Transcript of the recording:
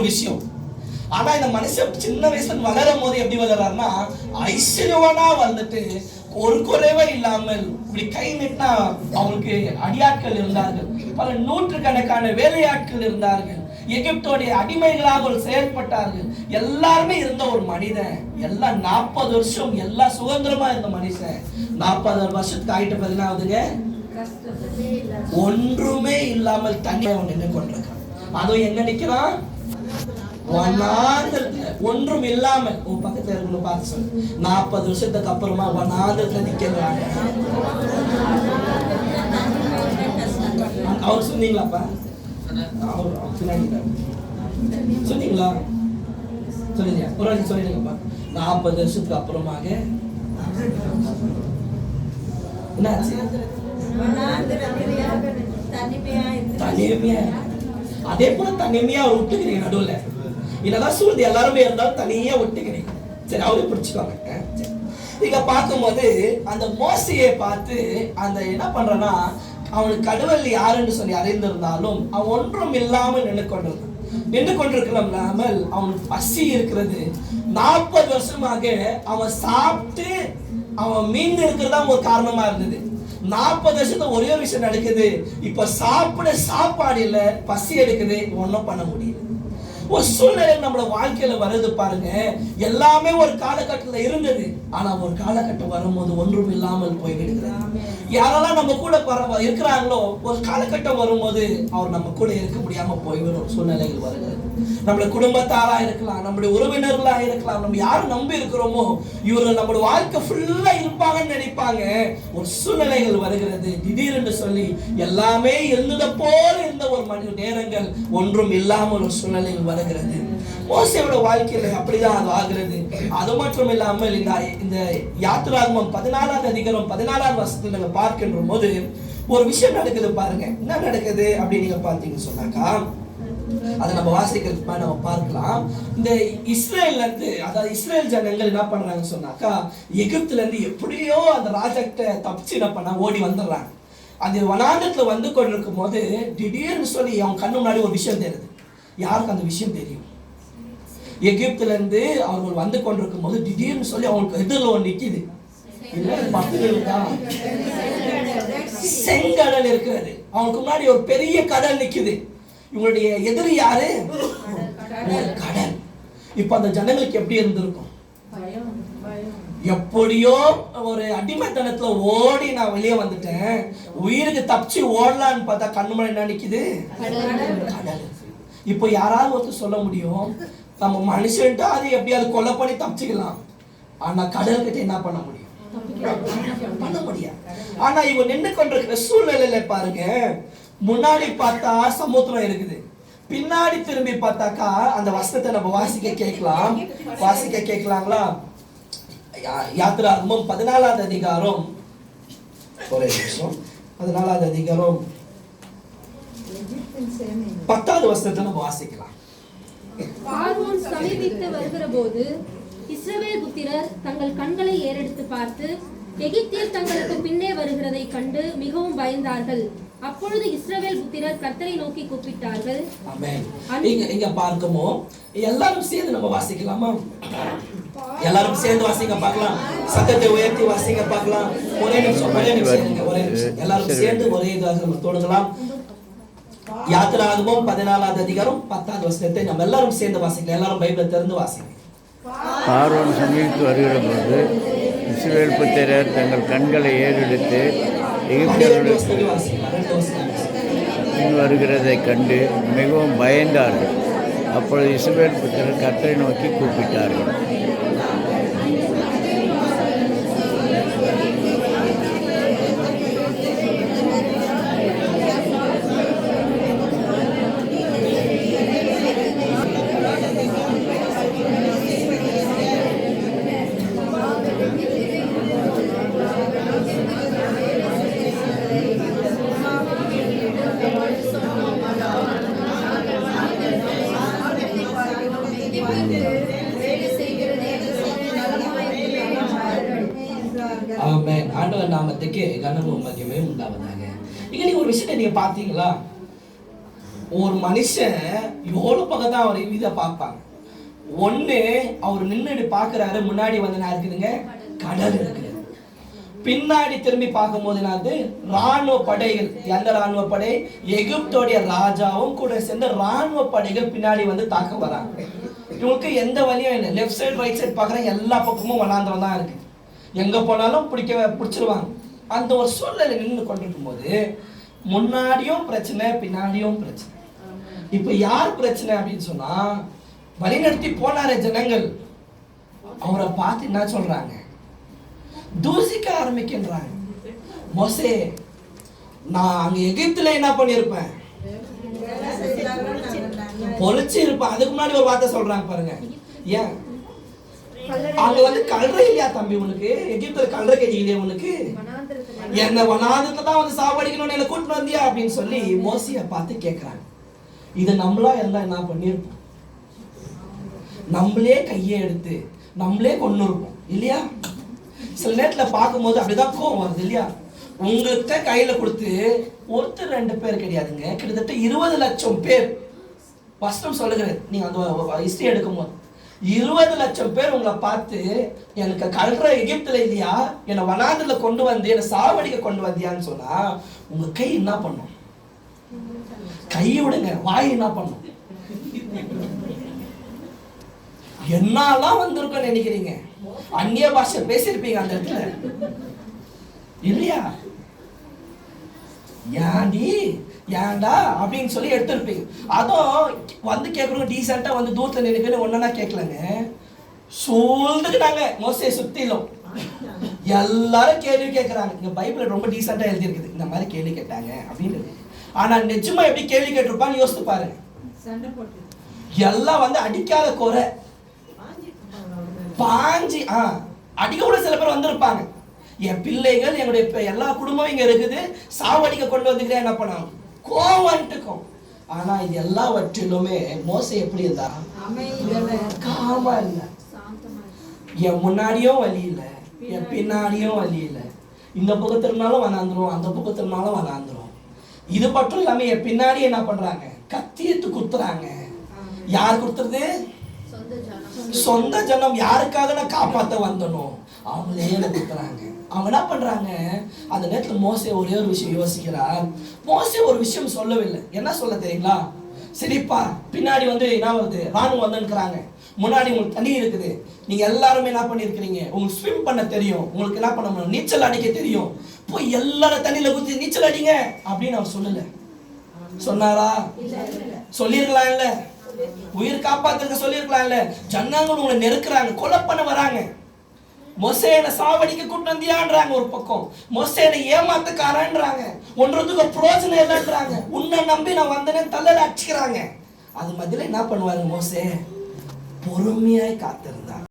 விஷயம். ஆனா இந்த மனுஷன் சின்ன வயசுல வளரும் போது எப்படி வளர்றாருன்னா ஐஸ்வர்யவானா வந்துட்டு ஒரு குறைவே இல்லாமல் இப்படி கை நீட்டினா அவங்களுக்கு அடியாட்கள் இருந்தார்கள், பல நூற்றுக்கணக்கான வேலையாட்கள் இருந்தார்கள், எகிப்தோடைய அடிமைகளாக செயல்பட்டார்கள். எல்லாருமே இருந்த ஒரு மனிதன், எல்லாம் 40 வருஷம் எல்லாம் சுதந்திரமா இருந்த மனுஷன் 40 வருஷத்துக்கு ஆயிட்டு பதினாவதுங்க ஒன்றுமே இல்லாமல் தனியா அவன் நின்று கொண்டிருக்கான். அதுவும் எங்க நிக்கிறான்? ஒன்றும் இல்லாமல். உன் பக்கத்துல இருக்கணும் பார்த்து சொல்லு, 40 வருஷத்துக்கு அப்புறமா வனாந்திரத்துல நிக்கிறாங்க. அவர் சொன்னீங்களாப்பா? சொன்னீங்களா? சொல்லுங்க, ஒரு வாட்டி சொல்லிடுங்கப்பா. 40 வருஷத்துக்கு அப்புறமாக என்னாச்சு? தனிமையா. அதே போல தனிமையா விட்டுக்கிறீங்க நடுவுல. என்னதான் சூழ்நிலை எல்லாருமே இருந்தாலும் தனியா விட்டுக்கிறீங்க. சரி, அவரே பிடிச்சுக்கோங்க. இங்க பார்க்கும்போது அந்த மோசையை பார்த்து அந்த என்ன பண்றனா, அவனுக்கு கடவுள் யாருன்னு சொல்லி அறிந்திருந்தாலும் அவன் ஒன்றும் இல்லாமல் நின்று கொண்டிருக்கிறாமல் அவனுக்கு பசி இருக்கிறது. 40 வருஷமாக அவன் சாப்பிட்டு அவன் மீண்டு இருக்கிறதா ஒரு காரணமா இருந்தது. 40 வருஷத்துல ஒரே விஷயம் நடக்குது, இப்ப சாப்பிட சாப்பாடு இல்ல, பசி எடுக்குது, ஒன்னும் பண்ண முடியல. ஒரு சூழ்நிலை நம்மளோட வாழ்க்கையில வருது பாருங்க. எல்லாமே ஒரு காலகட்டத்தில் இருந்தது, ஆனா ஒரு காலகட்டம் வரும்போது ஒன்றும் இல்லாமல் போய்விடுகிறது. யாரெல்லாம் நம்ம கூட இருக்கிறாங்களோ ஒரு காலகட்டம் வரும்போது அவர் நம்ம கூட இருக்க முடியாம போய்விடும் சூழ்நிலைகள் வருகிறது. நம்மளுடைய குடும்பத்தாரா இருக்கலாம், நம்முடைய உறவினர்களா இருக்கலாம், நம்ம யாரும் நம்பி இருக்கிறோமோ இவர்கள் நம்மளுடைய வாழ்க்கை ஃபுல்லா இருப்பாங்கன்னு நினைப்பாங்க. ஒரு சூழ்நிலைகள் வருகிறது, திடீரென்று சொல்லி எல்லாமே இருந்ததை போல இருந்த ஒரு மனித நேரங்கள் ஒன்றும் இல்லாமல் ஒரு சூழ்நிலைகள் வருகிறது. மோசேயோட வாழ்க்கையில அப்படிதான் அது ஆகிறது. அது மட்டும் இல்லாமல் இந்த யாத்திராகமம் 14வது அதிகாரம் 14வது வசனத்தில் நம்ம பார்க்கின்ற போது ஒரு விஷயம் நடக்குது பாருங்க. என்ன நடக்குது அப்படின்னு நீங்க பார்த்தீங்கன்னு சொன்னாக்கா, அதை நம்ம வாசிக்கிறதுக்கு நம்ம பார்க்கலாம். இந்த இஸ்ரேல்ல இருந்து, அதாவது இஸ்ரேல் ஜனங்கள் என்ன பண்றாங்கன்னு சொன்னாக்கா, எகிப்துல இருந்து எப்படியோ அந்த ராஜாக்கிட்ட தப்பிச்சு என்ன பண்ணா ஓடி வந்துடுறாங்க. அந்த வனாந்தரத்துல வந்து கொண்டிருக்கும் போது திடீர்னு சொல்லி அவங்க கண்ணு முன்னாடி ஒரு விஷயம் தெரியுது. யாருக்கு அந்த விஷயம் தெரியும்? எகிப்துல இருந்து அவர்கள் வந்து கொண்டிருக்கும் போது திடீர்னு சொல்லி அவங்களுக்கு எதிரில் ஒன்று நிக்குது. செங்கடல் இருக்கிறது, அவங்களுக்கு முன்னாடி ஒரு பெரிய கடல் நிக்குது. இவங்களுடைய எதிரி யாரு? கடல். இப்ப அந்த ஜனங்களுக்கு எப்படி இருந்திருக்கும்? எப்படியோ ஒரு அடிமைத்தனத்துல ஓடி நான் வெளியே வந்துட்டேன், உயிருக்கு தப்பிச்சு ஓடலான்னு பார்த்தா கண்ணு முன்னாடி என்ன நிக்குது? கடல். இப்போ யாராவது ஒருத்தர் சொல்ல முடியும், நம்ம மனுஷன்ட்டு அது எப்படியாவது கொலை பண்ணி தப்பிச்சுக்கலாம், ஆனா கடல் கிட்ட என்ன பண்ண முடியும்? பண்ண முடியாது. ஆனா இவங்க நின்று கொண்டிருக்கிற சூழ்நிலையில பாருங்க, முன்னாடி பார்த்தா சமுத்திரம் இருக்குது, பின்னாடி திரும்பி பார்த்தாக்கா அந்த வசனத்தை நம்ம வாசிக்க கேட்கலாங்களா? யாத்திராகமம் 14வது அதிகாரம், ஒரே நிமிஷம், 14வது அதிகாரம் 10வது வசனத்தை நம்ம வாசிக்கலாம். பார்வோன் சமீபித்து வருகிறபோது இஸ்ரவேல் புத்திரர் தங்கள் கண்களை ஏறெடுத்து பார்த்து எகிப்தியர் தங்களுக்கு பின்னே வருகிறதை கண்டு மிகவும் பயந்தார்கள். அப்பொழுது இஸ்ரவேல் புத்திரர் கர்த்தரை நோக்கி கூப்பிட்டார்கள். ஆமென். இங்க பார்க்கமோ எல்லாரும் சேர்ந்து நம்ம வாசிக்கலாமா? எல்லாரும் சேர்ந்து வாசிங்க பார்க்கலாம். சத்தத்தை உயர்த்தி வாசிங்க பார்க்கலாம். ஒரே நிமிஷம் எல்லாரும் சேர்ந்து ஒரே இதாக நம்ம தொடங்கலாம். யாத்திராகமம் 14வது அதிகாரம் 10வது வசனத்தை நம்ம எல்லாரும் சேர்ந்து வாசிக்கலாம். எல்லாரும் பைபிளை திறந்து வாசிங்க. பார்வோன் சமீபித்து வருகிற போது இஸ்ரவேல் புத்திரர் தங்கள் கண்களை ஏறெடுத்து எகிப்தியர்களுக்கு பின் வருகிறதை கண்டு மிகவும் பயந்தார்கள். அப்பொழுது இஸ்ரவேல் புத்திரர் கர்த்தரை நோக்கி கூப்பிட்டார்கள். ஆண்டவர் நாமத்துக்கு கனமும் மகிமையும் உண்டாவதாக. இங்க நீங்க ஒரு விஷயத்தை நீங்க பாத்தீங்களா? ஒரு மனுஷன் எவ்வளவு பக்கம் தான் அவர் இதை பார்ப்பாங்க. ஒண்ணு அவர் நின்னுட்டு பாக்குறாரு, முன்னாடி வந்து என்ன இருக்குதுங்க, கடல் இருக்கு. பின்னாடி திரும்பி பார்க்கும்போது என்னது, ராணுவ படைகள். எந்த ராணுவ படை? எகிப்தோடைய ராஜாவும் கூட சேர்ந்த ராணுவ படைகள் பின்னாடி வந்து தாக்க வராங்க. இவங்களுக்கு எந்த வழியும் இல்லை. லெஃப்ட் சைடு ரைட் சைடு பார்க்குறேன், எல்லா பக்கமும் வனாந்தரம் தான் இருக்கு. எங்க போனாலும் பிடிச்சிருவாங்க. அந்த ஒரு சூழ்நிலை நின்று கொண்டிருக்கும் போது முன்னாடியும் பிரச்சனை, பின்னாடியும் பிரச்சனை. இப்ப யார் பிரச்சனை அப்படின்னு சொன்னா, வழிநடத்தி போனார ஜனங்கள் அவரை பார்த்து என்ன சொல்றாங்க, தூசிக்க ஆரம்பிக்கின்றாங்க. மோசே, நான் அங்க எகிப்துல என்ன பண்ணிருப்பேன், பொழிச்சு இருப்பேன். அதுக்கு முன்னாடி ஒரு வார்த்தை சொல்றாங்க பாருங்க. ஏன் அங்க வந்து கல்ற இல்லையா தம்பி உனக்கு? எகிப்துல கல்ற கேட்டீங்களே உனக்கு, என்ன வனாந்தரத்துல தான் வந்து சாவடிக்கணும்னு என்ன கூட்டிட்டு வந்தியா அப்படின்னு சொல்லி மோசைய பார்த்து கேட்கிறாங்க. இது நம்மளா இருந்தா என்ன பண்ணிருப்போம்? நம்மளே கையை எடுத்து நம்மளே கொண்டு இருப்போம் இல்லையா? சில நேரத்தில் பார்க்கும்போது அப்படிதான் கோவம் வருது இல்லையா? உங்கள்கிட்ட கையில கொடுத்து ஒருத்தர் 2 பேர் கிடையாதுங்க, கிட்டத்தட்ட 20 லட்சம் பேர். வசனம் சொல்லுகிறது, நீங்க அந்த ஹிஸ்டரி எடுக்கும் போது 20 லட்சம் பேர் உங்களை பார்த்து, எனக்கு கல்ற எகிப்துல இல்லையா, என்னை வனாந்தரத்துல கொண்டு வந்து என்னை சாவடிக்க கொண்டு வந்தியான்னு சொன்னா உங்க கை என்ன பண்ணும்? கையை விடுங்க, வாய் என்ன பண்ணும்? என்னெல்லாம் வந்திருக்கும் நினைக்கிறீங்க? அந்நிய பாஷை பேசியிருப்பீங்க அந்த இடத்துல இல்லையா? ஏன்டி ஏன்டா அப்படின்னு சொல்லி எடுத்திருப்பீங்க. அதுவும் வந்து கேட்கறவங்க டீசெண்டா வந்து தூரத்துல நினைக்கணும் ஒன்னா கேட்கலங்க, சூழ்ந்துக்கிட்டாங்க. மோசே சுத்திலும் எல்லாரும் கேள்வி கேட்கறாங்க. இங்க பைபிள் ரொம்ப டீசெண்டா எழுதி இருக்குது, இந்த மாதிரி கேள்வி கேட்டாங்க அப்படின்னு. ஆனா நிஜமா எப்படி கேள்வி கேட்டிருப்பான்னு யோசித்து பாருங்க. எல்லாம் வந்து அடிக்காத குறை பாஞ்சி அடிக்க கூட சில பேர் வந்திருப்பாங்க. என் பிள்ளைகள், என்னுடைய எல்லா குடும்பமும் இங்க இருக்குது, சாவடிக்க கொண்டு வந்துக்கிறேன், என்ன பண்ணாங்க, கோவம். ஆனா இது எல்லாவற்றிலுமே மோசே எப்படி இருந்தா? காமா இல்ல. என் முன்னாடியும் வழி இல்லை, என் பின்னாடியும் வழி இல்லை. இந்த பக்கத்தினாலும் வனாந்துரும், அந்த பக்கத்தினாலும் வனாந்துரும். இது மட்டும் இல்லாம என் பின்னாடி என்ன பண்றாங்க, கத்தியத்து குத்துறாங்க. யார் குத்துறது? சொந்த ஜனம். யாருக்காக நான் காப்பாற்ற வந்தனும் அவங்களே குத்துறாங்க. அவங்க என்ன பண்றாங்க, அந்த நேரத்தில் மோசே ஒரே ஒரு விஷயம் யோசிக்கிறார். மோசே ஒரு விஷயம் சொல்லவில்லை. என்ன சொல்ல தெரியுங்களா? சரிப்பா, பின்னாடி வந்து என்ன வருது, ராணுவம் வந்துருக்குறாங்க, முன்னாடி உங்களுக்கு தண்ணி இருக்குது, நீங்க எல்லாருமே என்ன பண்ணிருக்கிறீங்க, உங்களுக்கு ஸ்விம் பண்ண தெரியும், உங்களுக்கு என்ன பண்ண முடியும், நீச்சல் அடிக்க தெரியும், போய் எல்லாரும் தண்ணியில குத்தி நீச்சல் அடிங்க அப்படின்னு அவர் சொல்லல. சொன்னாரா? சொல்லிருக்கலாம் இல்ல? உயிர் காப்பாத்துக்க சொல்லிருக்கலாம் இல்ல? ஜனங்கள் உங்களை நெருக்குறாங்க, கொலை பண்ண வராங்க. மோசேனை சாவடிக்க கூட்டு வந்தியான்றாங்க ஒரு பக்கம், மோசேனை ஏமாத்துக்காரன்றாங்க, ஒன்றதுக்கு பிரோஜனம் இல்லைன்றாங்க, உன்னை நம்பி நான் வந்தேன்னு தள்ளல அடிச்சுக்கிறாங்க. அது மத்தியில என்ன பண்ணுவாரு மோசே? பொறுமையாய் காத்திருந்தார்.